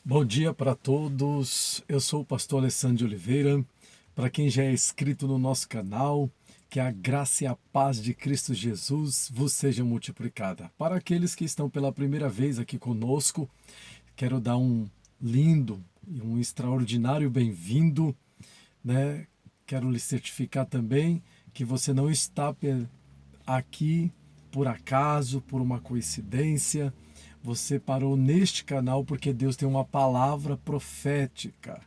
Bom dia para todos, eu sou o pastor Alessandro de Oliveira. Para quem já é inscrito no nosso canal, que a graça e a paz de Cristo Jesus vos seja multiplicada. Para aqueles que estão pela primeira vez aqui conosco, quero dar um lindo e um extraordinário bem-vindo, né? Quero lhe certificar também que você não está aqui por acaso, por uma coincidência. Você parou neste canal porque Deus tem uma palavra profética,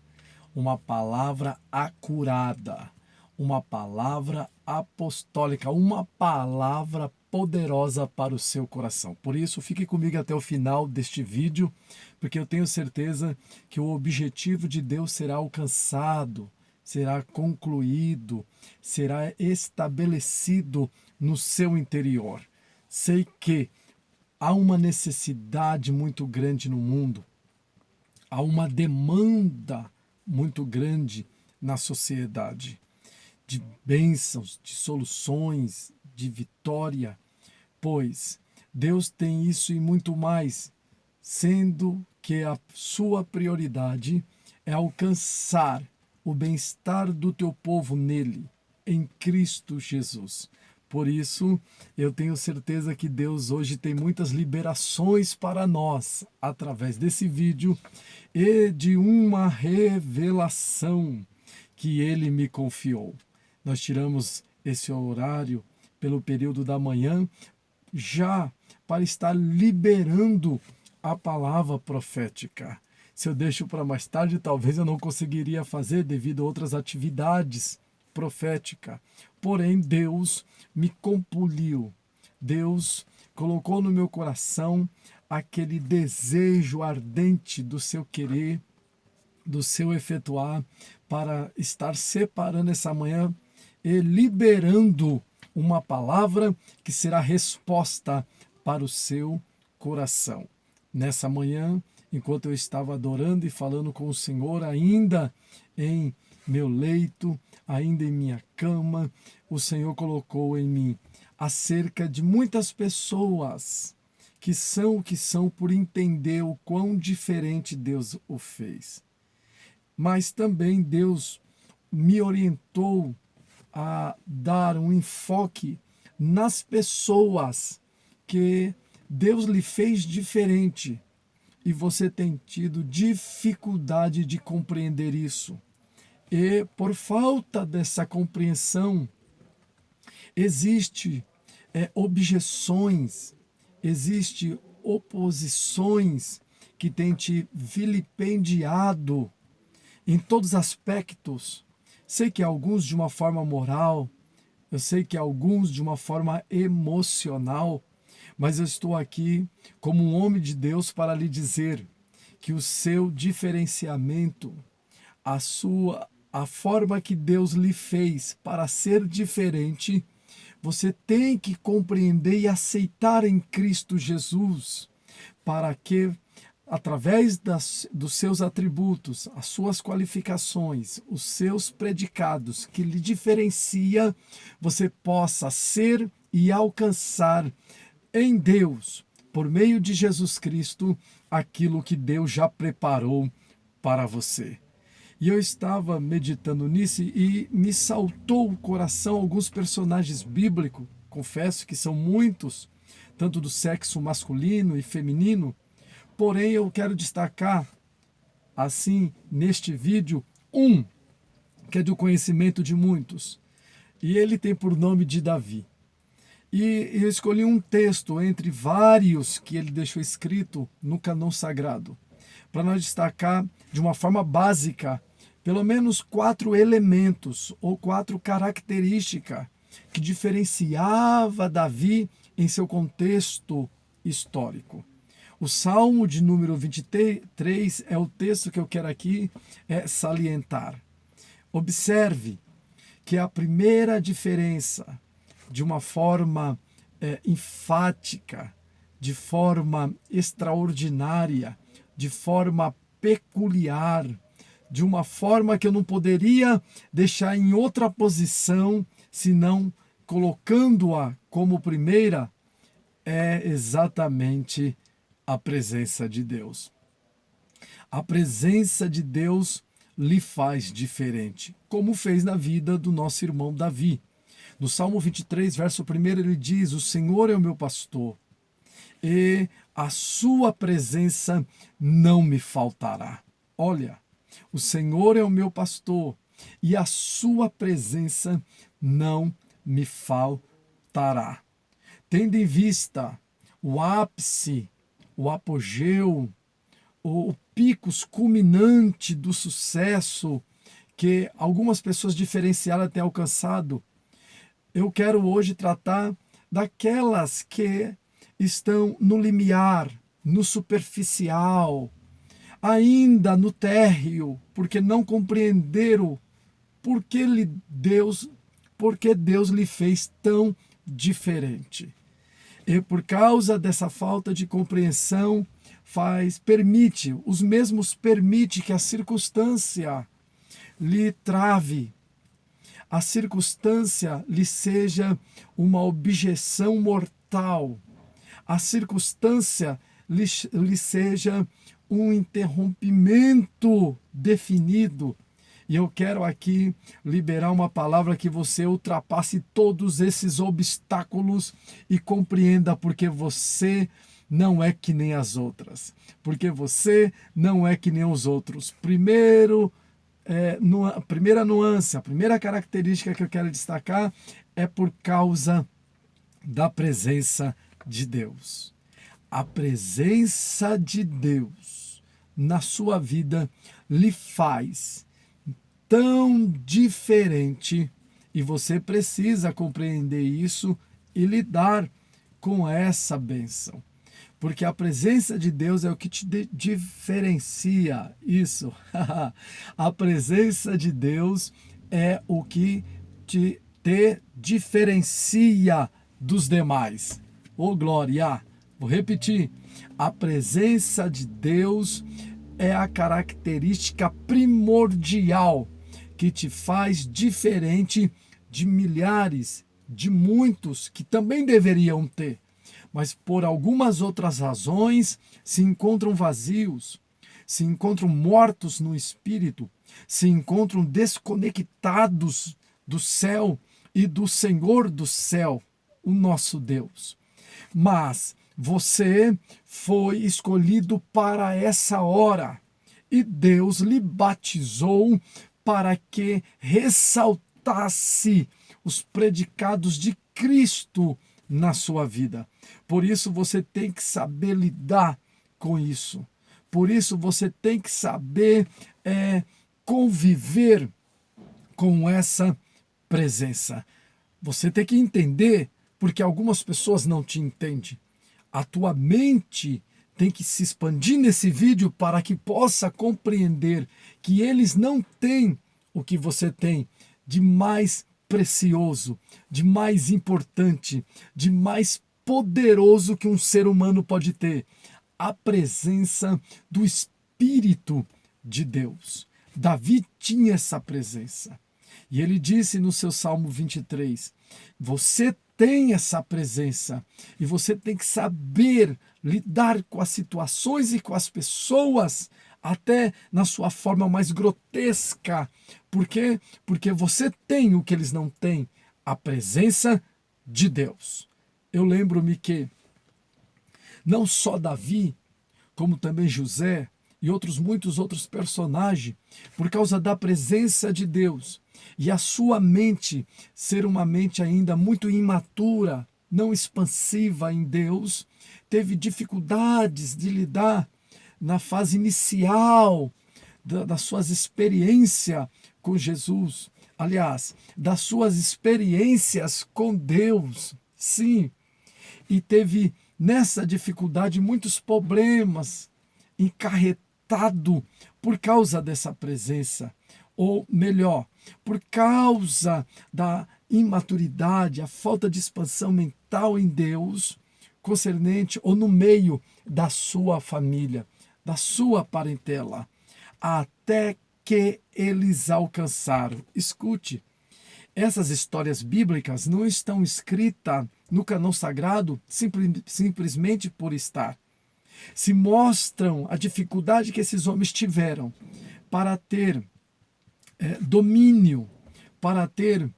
uma palavra acurada, uma palavra apostólica, uma palavra poderosa para o seu coração. Por isso, fique comigo até o final deste vídeo, porque eu tenho certeza que o objetivo de Deus será alcançado, será concluído, será estabelecido no seu interior. Sei que há uma necessidade muito grande no mundo, há uma demanda muito grande na sociedade de bênçãos, de soluções, de vitória, pois Deus tem isso e muito mais, sendo que a sua prioridade é alcançar o bem-estar do teu povo nele, em Cristo Jesus. Por isso, eu tenho certeza que Deus hoje tem muitas liberações para nós através desse vídeo e de uma revelação que ele me confiou. Nós tiramos esse horário pelo período da manhã já para estar liberando a palavra profética. Se eu deixo para mais tarde, talvez eu não conseguiria fazer devido a outras atividades proféticas. Porém, Deus me compeliu. Deus colocou no meu coração aquele desejo ardente do seu querer, do seu efetuar, para estar separando essa manhã e liberando uma palavra que será resposta para o seu coração. Nessa manhã, enquanto eu estava adorando e falando com o Senhor, ainda em meu leito, ainda em minha cama, o Senhor colocou em mim acerca de muitas pessoas que são o que são por entender o quão diferente Deus o fez. Mas também Deus me orientou a dar um enfoque nas pessoas que Deus lhe fez diferente e você tem tido dificuldade de compreender isso. E por falta dessa compreensão, existe objeções, existe oposições que têm te vilipendiado em todos os aspectos. Sei que alguns de uma forma moral, eu sei que alguns de uma forma emocional, mas eu estou aqui como um homem de Deus para lhe dizer que o seu diferenciamento, a forma que Deus lhe fez para ser diferente, você tem que compreender e aceitar em Cristo Jesus, para que através dos seus atributos, as suas qualificações, os seus predicados que lhe diferencia, você possa ser e alcançar em Deus, por meio de Jesus Cristo, aquilo que Deus já preparou para você. E eu estava meditando nisso e me saltou o coração alguns personagens bíblicos, confesso que são muitos, tanto do sexo masculino e feminino, porém eu quero destacar, assim, neste vídeo, um que é do conhecimento de muitos, e ele tem por nome de Davi. E eu escolhi um texto entre vários que ele deixou escrito no cânon sagrado, para nós destacar de uma forma básica, pelo menos 4 elementos ou 4 características que diferenciava Davi em seu contexto histórico. O Salmo de número 23 é o texto que eu quero aqui salientar. Observe que a primeira diferença, de uma forma enfática, de forma extraordinária, de forma peculiar, de uma forma que eu não poderia deixar em outra posição, senão colocando-a como primeira, é exatamente a presença de Deus. A presença de Deus lhe faz diferente, como fez na vida do nosso irmão Davi. No Salmo 23, verso 1, ele diz: o Senhor é o meu pastor, e a sua presença não me faltará. Olha, o Senhor é o meu pastor, e a sua presença não me faltará. Tendo em vista o ápice, o apogeu, o picos culminante do sucesso que algumas pessoas diferenciadas têm alcançado, eu quero hoje tratar daquelas que estão no limiar, no superficial, ainda no térreo, porque não compreenderam porque Deus lhe fez tão diferente. E por causa dessa falta de compreensão, permite que a circunstância lhe trave, a circunstância lhe seja uma objeção mortal, a circunstância lhe seja um interrompimento definido. E eu quero aqui liberar uma palavra que você ultrapasse todos esses obstáculos e compreenda porque você não é que nem as outras. Porque você não é que nem os outros. Primeira nuance, a primeira característica que eu quero destacar é por causa da presença de Deus. A presença de Deus na sua vida lhe faz tão diferente, e você precisa compreender isso e lidar com essa bênção. Porque a presença de Deus é o que te diferencia. Isso. A presença de Deus é o que te diferencia dos demais. Oh, glória! Vou repetir. A presença de Deus é a característica primordial que te faz diferente de milhares, de muitos que também deveriam ter, mas por algumas outras razões se encontram vazios, se encontram mortos no espírito, se encontram desconectados do céu e do Senhor do céu, o nosso Deus. Mas você foi escolhido para essa hora e Deus lhe batizou para que ressaltasse os predicados de Cristo na sua vida. Por isso você tem que saber lidar com isso. Por isso você tem que saber conviver com essa presença. Você tem que entender, porque algumas pessoas não te entendem. A tua mente tem que se expandir nesse vídeo para que possa compreender que eles não têm o que você tem de mais precioso, de mais importante, de mais poderoso que um ser humano pode ter. A presença do Espírito de Deus. Davi tinha essa presença. E ele disse no seu Salmo 23, você tem essa presença e você tem que saber lidar com as situações e com as pessoas, até na sua forma mais grotesca. Por quê? Porque você tem o que eles não têm, a presença de Deus. Eu lembro-me que não só Davi, como também José e muitos outros personagens, por causa da presença de Deus e a sua mente ser uma mente ainda muito imatura, não expansiva em Deus, teve dificuldades de lidar na fase inicial das suas experiências com Jesus. Aliás, das suas experiências com Deus. Sim, e teve nessa dificuldade muitos problemas encarretado por causa dessa presença, ou melhor, por causa da imaturidade, a falta de expansão mental em Deus, concernente ou no meio da sua família, da sua parentela, até que eles alcançaram. Escute, essas histórias bíblicas não estão escritas no cânon sagrado simplesmente por estar. se mostram a dificuldade que esses homens tiveram para ter domínio, para ter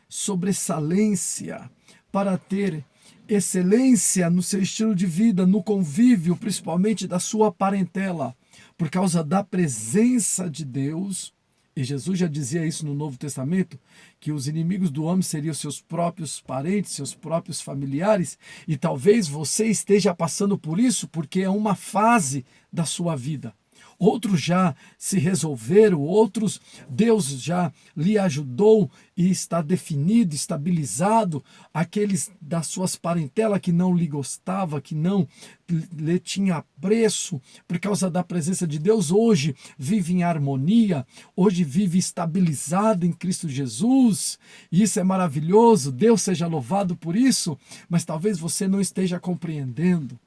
sobressalência, para ter excelência no seu estilo de vida, no convívio, principalmente da sua parentela, por causa da presença de Deus. E Jesus já dizia isso no Novo Testamento, que os inimigos do homem seriam seus próprios parentes, seus próprios familiares, e talvez você esteja passando por isso porque é uma fase da sua vida. Outros já se resolveram, outros Deus já lhe ajudou e está definido, estabilizado. Aqueles das suas parentelas que não lhe gostava, que não lhe tinha apreço, por causa da presença de Deus, hoje vive em harmonia, hoje vive estabilizado em Cristo Jesus. E isso é maravilhoso, Deus seja louvado por isso, mas talvez você não esteja compreendendo.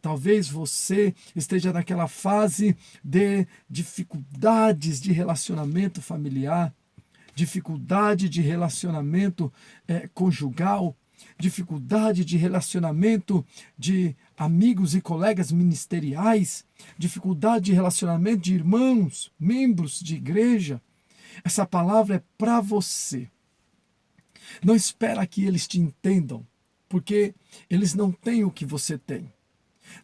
Talvez você esteja naquela fase de dificuldades de relacionamento familiar, dificuldade de relacionamento conjugal, dificuldade de relacionamento de amigos e colegas ministeriais, dificuldade de relacionamento de irmãos, membros de igreja. Essa palavra é para você. Não espera que eles te entendam, porque eles não têm o que você tem.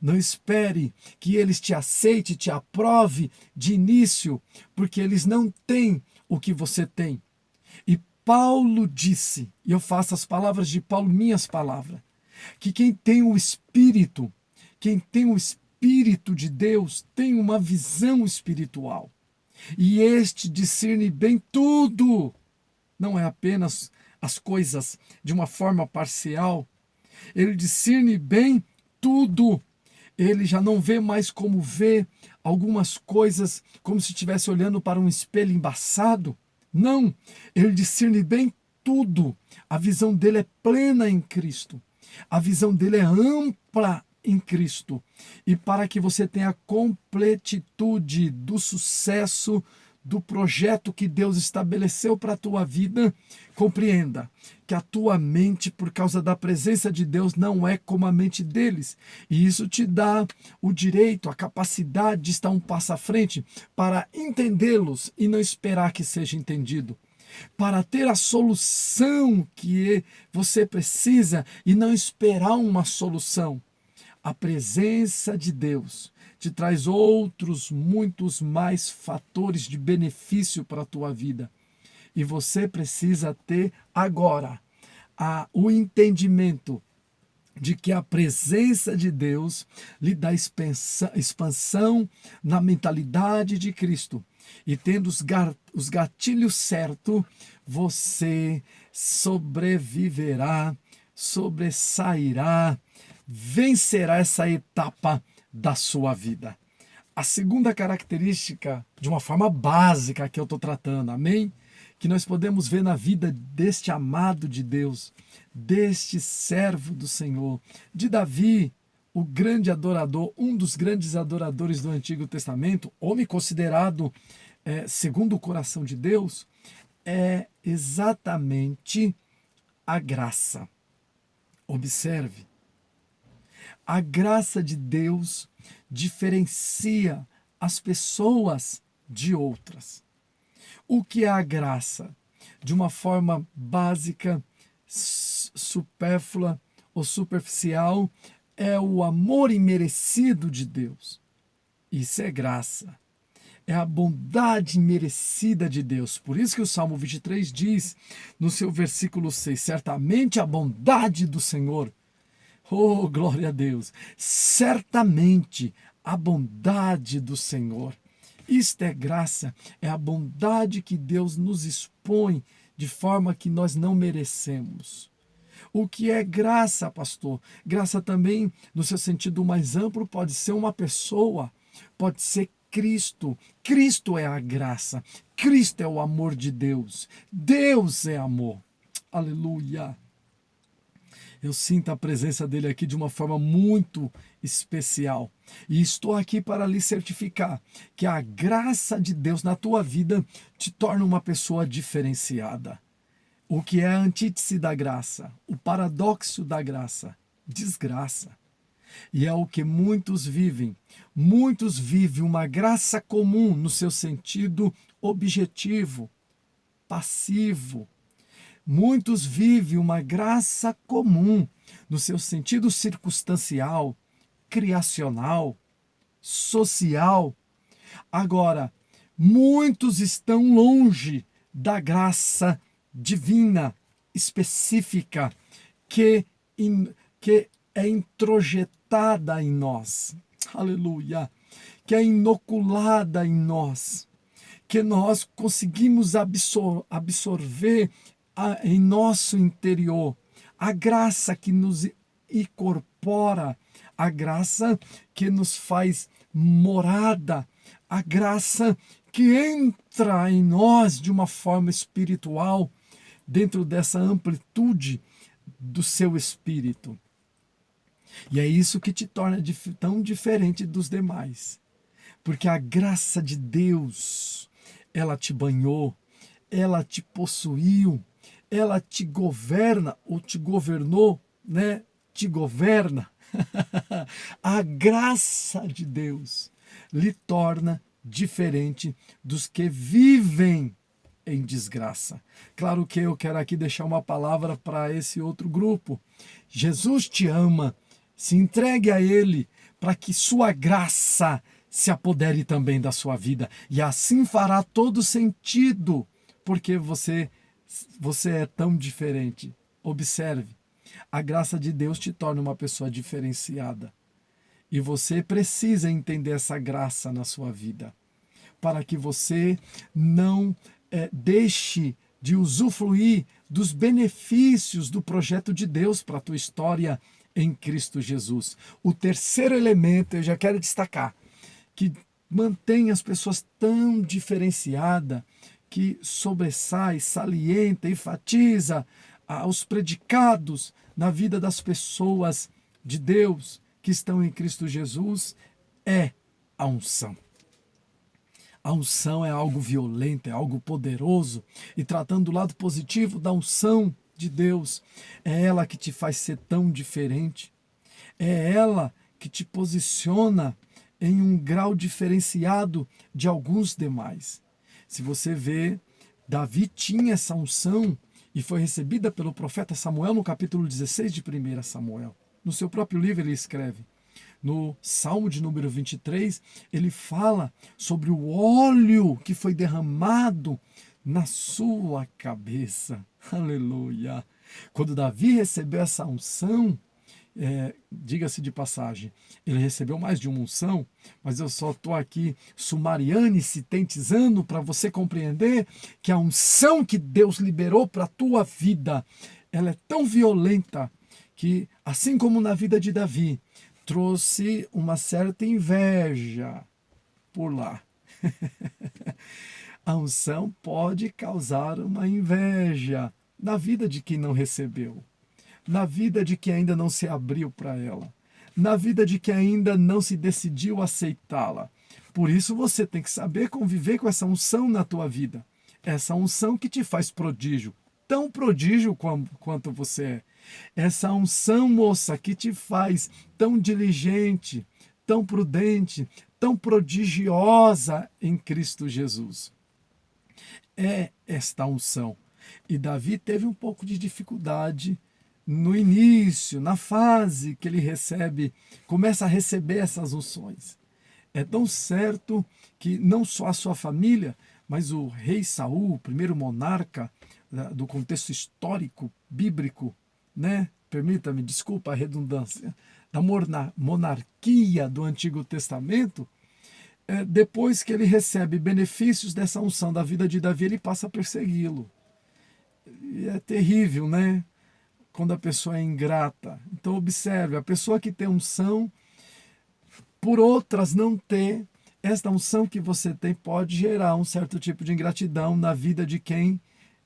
Não espere que eles te aceitem, te aprove de início, porque eles não têm o que você tem. E Paulo disse, e eu faço as palavras de Paulo minhas palavras, que quem tem o Espírito de Deus tem uma visão espiritual. E este discerne bem tudo. Não é apenas as coisas de uma forma parcial. Ele discerne bem tudo. Ele já não vê mais como vê algumas coisas, como se estivesse olhando para um espelho embaçado. Não, ele discerne bem tudo. A visão dele é plena em Cristo. A visão dele é ampla em Cristo. E para que você tenha a completitude do sucesso do projeto que Deus estabeleceu para a tua vida, compreenda que a tua mente, por causa da presença de Deus, não é como a mente deles. E isso te dá o direito, a capacidade de estar um passo à frente para entendê-los e não esperar que seja entendido. Para ter a solução que você precisa e não esperar uma solução. A presença de Deus te traz outros, muitos mais fatores de benefício para a tua vida. E você precisa ter agora o entendimento de que a presença de Deus lhe dá expansão na mentalidade de Cristo. E tendo os gatilhos certos, você sobreviverá, sobressairá, vencerá essa etapa da sua vida. A segunda característica, de uma forma básica que eu estou tratando, amém? Que nós podemos ver na vida deste amado de Deus, deste servo do Senhor, de Davi, o grande adorador, um dos grandes adoradores do Antigo Testamento, homem considerado segundo o coração de Deus, é exatamente a graça. Observe. A graça de Deus diferencia as pessoas de outras. O que é a graça? De uma forma básica, supérflua ou superficial, é o amor imerecido de Deus. Isso é graça. É a bondade imerecida de Deus. Por isso que o Salmo 23 diz, no seu versículo 6, certamente a bondade do Senhor. Oh, glória a Deus! Certamente a bondade do Senhor. Isto é graça, é a bondade que Deus nos expõe de forma que nós não merecemos. O que é graça, pastor? Graça também, no seu sentido mais amplo, pode ser uma pessoa, pode ser Cristo. Cristo é a graça, Cristo é o amor de Deus. Deus é amor. Aleluia! Eu sinto a presença dele aqui de uma forma muito especial. E estou aqui para lhe certificar que a graça de Deus na tua vida te torna uma pessoa diferenciada. O que é a antítese da graça? O paradoxo da graça? Desgraça. E é o que muitos vivem. Muitos vivem uma graça comum no seu sentido objetivo, passivo. Muitos vivem uma graça comum no seu sentido circunstancial, criacional, social. Agora, muitos estão longe da graça divina, específica, que é introjetada em nós. Aleluia! Que é inoculada em nós. Que nós conseguimos absorver em nosso interior. A graça que nos incorpora, a graça que nos faz morada, a graça que entra em nós de uma forma espiritual, dentro dessa amplitude do seu espírito. E é isso que te torna tão diferente dos demais. Porque a graça de Deus, ela te banhou, ela te possuiu, ela te governa, ou te governou, né? Te governa. A graça de Deus lhe torna diferente dos que vivem em desgraça. Claro que eu quero aqui deixar uma palavra para esse outro grupo. Jesus te ama, se entregue a Ele para que sua graça se apodere também da sua vida. E assim fará todo sentido, porque você é tão diferente. Observe, a graça de Deus te torna uma pessoa diferenciada. E você precisa entender essa graça na sua vida, para que você não deixe de usufruir dos benefícios do projeto de Deus para a tua história em Cristo Jesus. O terceiro elemento, eu já quero destacar, que mantém as pessoas tão diferenciadas, que sobressai, salienta, enfatiza os predicados na vida das pessoas de Deus que estão em Cristo Jesus, é a unção. A unção é algo violento, é algo poderoso. E tratando do lado positivo da unção de Deus, é ela que te faz ser tão diferente. É ela que te posiciona em um grau diferenciado de alguns demais. Se você vê, Davi tinha essa unção e foi recebida pelo profeta Samuel no capítulo 16 de 1 Samuel. No seu próprio livro ele escreve. No Salmo de número 23, ele fala sobre o óleo que foi derramado na sua cabeça. Aleluia! Quando Davi recebeu essa unção, diga-se de passagem, ele recebeu mais de uma unção, mas eu só estou aqui sumariando e sintetizando para você compreender que a unção que Deus liberou para a tua vida, ela é tão violenta que, assim como na vida de Davi, trouxe uma certa inveja por lá. A unção pode causar uma inveja na vida de quem não recebeu, na vida de quem ainda não se abriu para ela, na vida de quem ainda não se decidiu aceitá-la. Por isso você tem que saber conviver com essa unção na tua vida. Essa unção que te faz prodígio, tão prodígio quanto você é. Essa unção, moça, que te faz tão diligente, tão prudente, tão prodigiosa em Cristo Jesus. É esta unção. E Davi teve um pouco de dificuldade no início, na fase que ele começa a receber essas unções. É tão certo que não só a sua família, mas o rei Saul, o primeiro monarca do contexto histórico, bíblico, né? Permita-me, desculpa a redundância, da monarquia do Antigo Testamento, depois que ele recebe benefícios dessa unção da vida de Davi, ele passa a persegui-lo. E é terrível, né? Quando a pessoa é ingrata. Então observe, a pessoa que tem unção, por outras não ter, esta unção que você tem pode gerar um certo tipo de ingratidão na vida de quem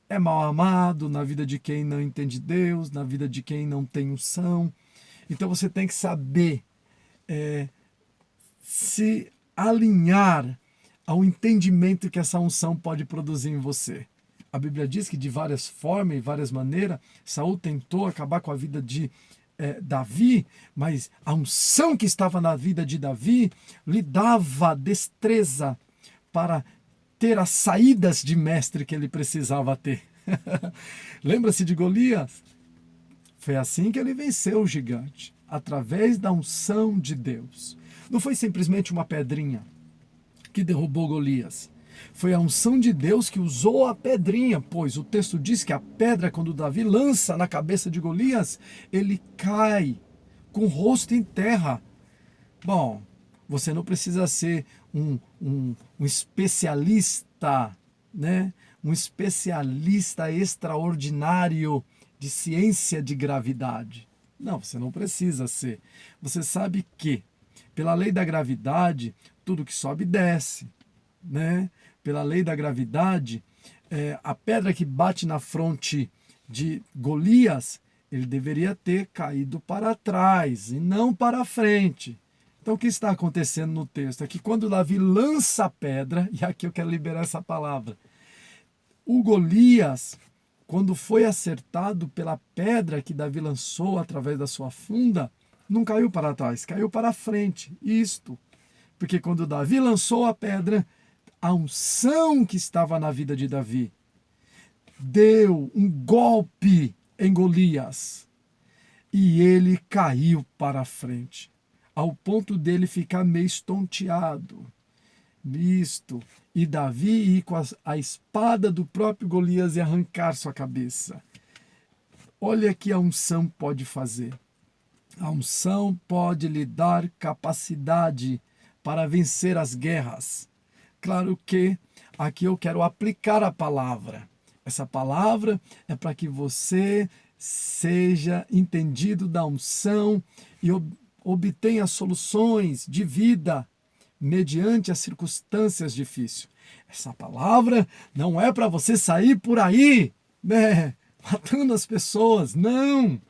é mal amado, na vida de quem não entende Deus, na vida de quem não tem unção. Então você tem que saber se alinhar ao entendimento que essa unção pode produzir em você. A Bíblia diz que de várias formas e várias maneiras, Saul tentou acabar com a vida de Davi, mas a unção que estava na vida de Davi lhe dava destreza para ter as saídas de mestre que ele precisava ter. Lembra-se de Golias? Foi assim que ele venceu o gigante, através da unção de Deus. Não foi simplesmente uma pedrinha que derrubou Golias. Foi a unção de Deus que usou a pedrinha, pois o texto diz que a pedra, quando Davi lança na cabeça de Golias, ele cai com o rosto em terra. Bom, você não precisa ser um especialista, né? Um especialista extraordinário de ciência de gravidade. Não, você não precisa ser. Você sabe que, pela lei da gravidade, tudo que sobe desce, né? Pela lei da gravidade, a pedra que bate na fronte de Golias, ele deveria ter caído para trás e não para frente. Então, o que está acontecendo no texto é que quando Davi lança a pedra, e aqui eu quero liberar essa palavra, o Golias, quando foi acertado pela pedra que Davi lançou através da sua funda, não caiu para trás, caiu para frente. Isto, porque quando Davi lançou a pedra, a unção que estava na vida de Davi deu um golpe em Golias e ele caiu para frente, ao ponto dele ficar meio estonteado. E Davi ir com a espada do próprio Golias e arrancar sua cabeça. Olha que a unção pode fazer. A unção pode lhe dar capacidade para vencer as guerras. Claro que aqui eu quero aplicar a palavra. Essa palavra é para que você seja entendido da unção e obtenha soluções de vida mediante as circunstâncias difíceis. Essa palavra não é para você sair por aí, né, matando as pessoas, não.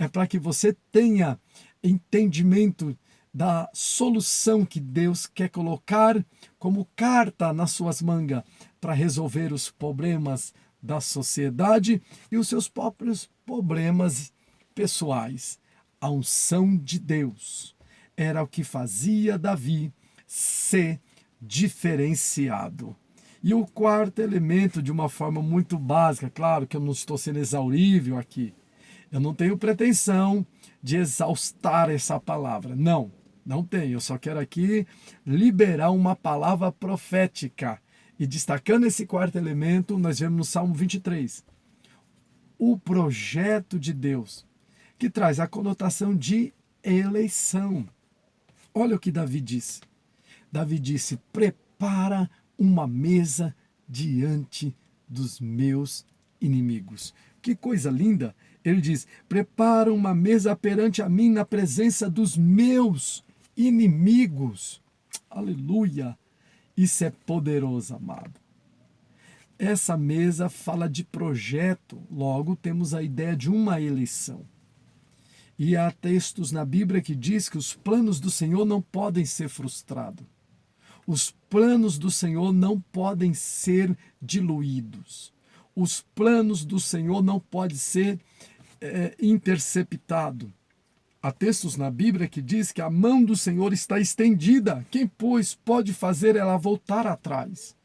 É para que você tenha entendimento da solução que Deus quer colocar como carta nas suas mangas para resolver os problemas da sociedade e os seus próprios problemas pessoais. A unção de Deus era o que fazia Davi ser diferenciado. E o quarto elemento, de uma forma muito básica, claro que eu não estou sendo exaurível aqui, eu não tenho pretensão de exaustar essa palavra, não tenho, eu só quero aqui liberar uma palavra profética. E destacando esse quarto elemento, nós vemos no Salmo 23, o projeto de Deus, que traz a conotação de eleição. Olha o que Davi disse. Davi disse: prepara uma mesa diante dos meus inimigos. Que coisa linda! Ele diz: prepara uma mesa perante a mim na presença dos meus inimigos. Aleluia! Isso é poderoso, amado. Essa mesa fala de projeto, logo temos a ideia de uma eleição. E há textos na Bíblia que diz que os planos do Senhor não podem ser frustrados. Os planos do Senhor não podem ser diluídos. Os planos do Senhor não podem ser interceptados. Há textos na Bíblia que diz que a mão do Senhor está estendida. Quem, pois, pode fazer ela voltar atrás?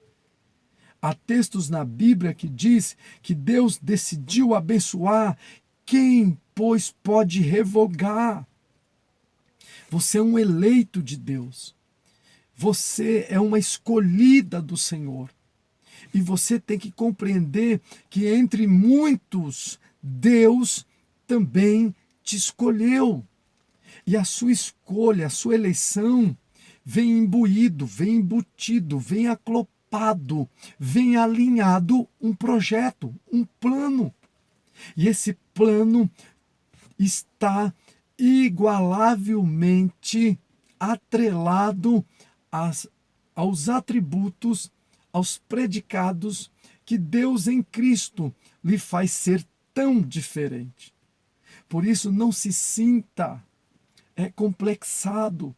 Há textos na Bíblia que diz que Deus decidiu abençoar. Quem, pois, pode revogar? Você é um eleito de Deus. Você é uma escolhida do Senhor. E você tem que compreender que entre muitos, Deus também te escolheu. E a sua escolha, a sua eleição, vem imbuído, vem embutido, vem aclopado, vem alinhado um projeto, um plano. E esse plano está igualavelmente atrelado aos atributos, aos predicados que Deus em Cristo lhe faz ser tão diferente. Por isso, não se sinta complexado.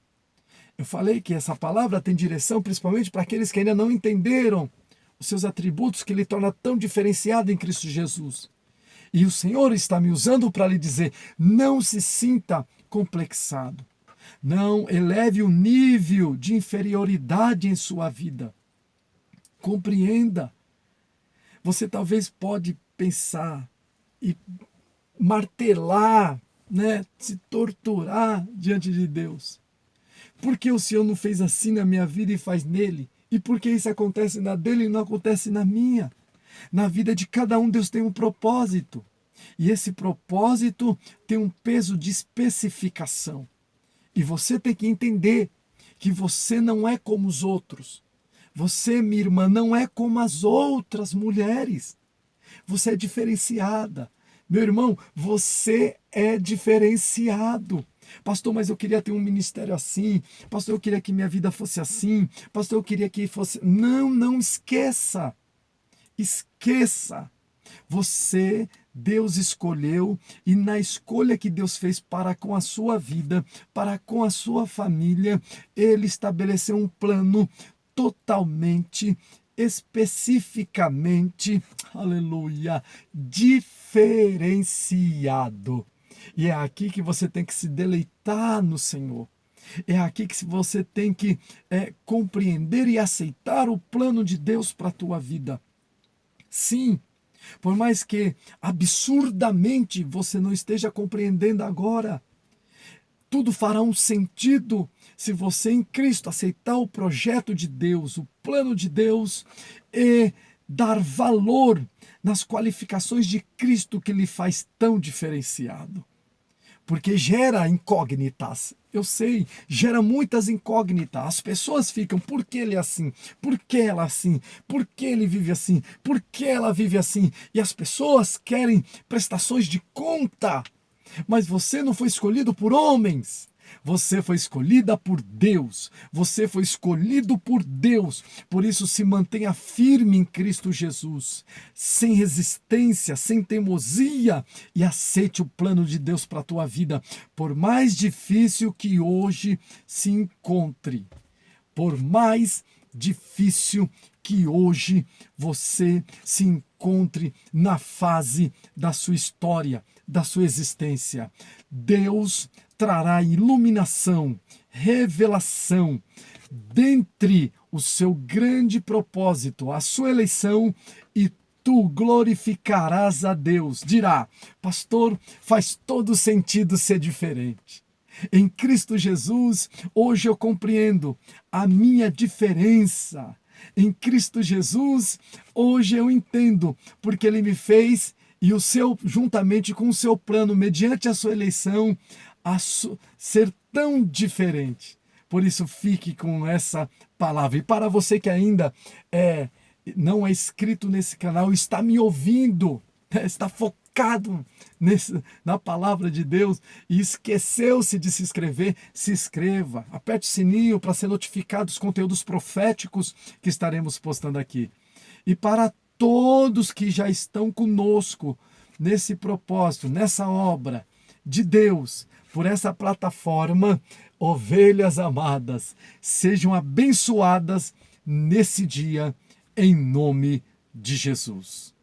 Eu falei que essa palavra tem direção principalmente para aqueles que ainda não entenderam os seus atributos que lhe torna tão diferenciado em Cristo Jesus. E o Senhor está me usando para lhe dizer: não se sinta complexado. Não eleve o nível de inferioridade em sua vida. Compreenda. Você talvez pode pensar e martelar, né, se torturar diante de Deus. Por que o Senhor não fez assim na minha vida e faz nele? E por que isso acontece na dele e não acontece na minha? Na vida de cada um, Deus tem um propósito. E esse propósito tem um peso de especificação. E você tem que entender que você não é como os outros. Você, minha irmã, não é como as outras mulheres. Você é diferenciada. Meu irmão, você é diferenciado. Pastor, mas eu queria ter um ministério assim. Pastor, eu queria que minha vida fosse assim. Pastor, eu queria que fosse... Não esqueça. Esqueça. Você, Deus escolheu, e na escolha que Deus fez para com a sua vida, para com a sua família, Ele estabeleceu um plano totalmente, especificamente, aleluia, diferenciado. E é aqui que você tem que se deleitar no Senhor. É aqui que você tem que compreender e aceitar o plano de Deus para a tua vida. Sim, por mais que absurdamente você não esteja compreendendo agora, tudo fará um sentido se você em Cristo aceitar o projeto de Deus, o plano de Deus e dar valor nas qualificações de Cristo que lhe faz tão diferenciado. Porque gera incógnitas, eu sei, gera muitas incógnitas. As pessoas ficam: por que ele é assim? Por que ela é assim? Por que ele vive assim? Por que ela vive assim? E as pessoas querem prestações de conta. Mas você não foi escolhido por homens. Você foi escolhida por Deus. Você foi escolhido por Deus. Por isso, se mantenha firme em Cristo Jesus, sem resistência, sem teimosia, e aceite o plano de Deus para a tua vida, por mais difícil que hoje se encontre. Por mais difícil que hoje você se encontre na fase da sua história, da sua existência, Deus trará iluminação, revelação, dentre o seu grande propósito, a sua eleição, e tu glorificarás a Deus. Dirá: pastor, faz todo sentido ser diferente. Em Cristo Jesus, hoje eu compreendo a minha diferença. Em Cristo Jesus, hoje eu entendo porque Ele me fez, e o seu, juntamente com o seu plano, mediante a sua eleição, ser tão diferente. Por isso, fique com essa palavra. E para você que ainda não é inscrito nesse canal, está me ouvindo, está focado na palavra de Deus e esqueceu-se de se inscrever, se inscreva, aperte o sininho para ser notificado dos conteúdos proféticos que estaremos postando aqui. E para todos que já estão conosco nesse propósito, nessa obra de Deus, por essa plataforma, ovelhas amadas, sejam abençoadas nesse dia, em nome de Jesus.